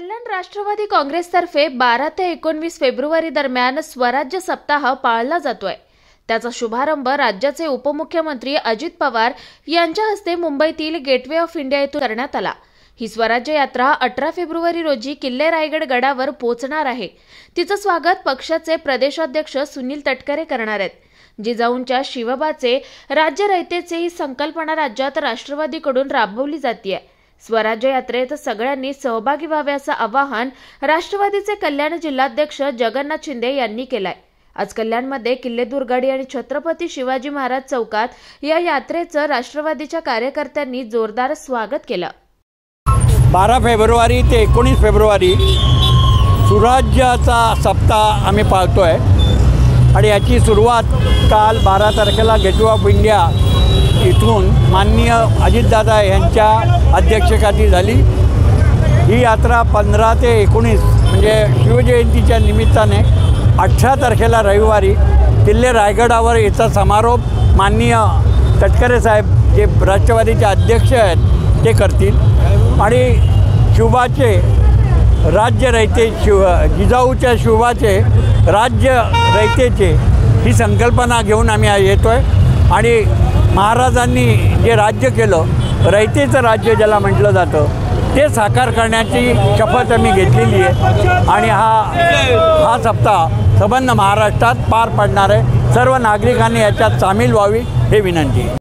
कल्याण राष्ट्रवादी काँग्रेसतर्फे 12 ते 19 फेब्रुवारी दरम्यान स्वराज्य सप्ताह पाळला जातोय। त्याचा शुभारंभ राज्याचे उपमुख्यमंत्री अजित पवार यांच्या हस्ते मुंबईतील गेटवे ऑफ इंडिया येथून करण्यात आला। ही स्वराज्य यात्रा 18 फेब्रुवारी रोजी किल्ले रायगड गडावर पोहोचणार आहे। तिचं स्वागत पक्षाचे प्रदेशाध्यक्ष सुनील तटकरे करणार आहेत। जिजाऊंच्या शिवबाचे राज्य रयतेचे ही संकल्पना राज्यात राष्ट्रवादीकडून राबवली जाते। स्वराज्य यात्रेत सगळ्यांनी सहभागी व्हावे असं आवाहन राष्ट्रवादीचे कल्याण जिल्हाध्यक्ष जगन्नाथ शिंदे यांनी केलंय। आज कल्याणमध्ये किल्ले दुर्गाडी आणि छत्रपती शिवाजी महाराज चौकात या यात्रेचं राष्ट्रवादीच्या कार्यकर्त्यांनी जोरदार स्वागत केलं। 12 फेब्रुवारी ते 19 फेब्रुवारी स्वराज्याचा सप्ताह आम्ही पाळतोय आणि याची सुरुवात काल 12 तारखेला गेटवे ऑफ इंडिया इथून माननीय अजितदादा यांच्या अध्यक्षतेखाली झाली। ही यात्रा 15 ते 19 म्हणजे शिवजयंतीच्या निमित्ताने 18 तारखेला रविवारी किल्ले रायगडावर याचा समारोप माननीय तटकरे साहेब जे राष्ट्रवादीचे अध्यक्ष आहेत ते करतील आणि शिवबाचे राज्य रयते जिजाऊच्या शिवबाचे राज्य रयतेचे ही संकल्पना घेऊन आम्ही येतोय आणि महाराजांनी जे राज्य केलं रयतेचं राज्य ज्याला म्हटलं जातं ते साकार करण्याची शपथ आम्ही घेतलेली आहे आणि हा सप्ताह संबंध महाराष्ट्रात पार पडणार आहे। सर्व नागरिकांनी याच्यात सामील व्हावी हे विनंती आहे।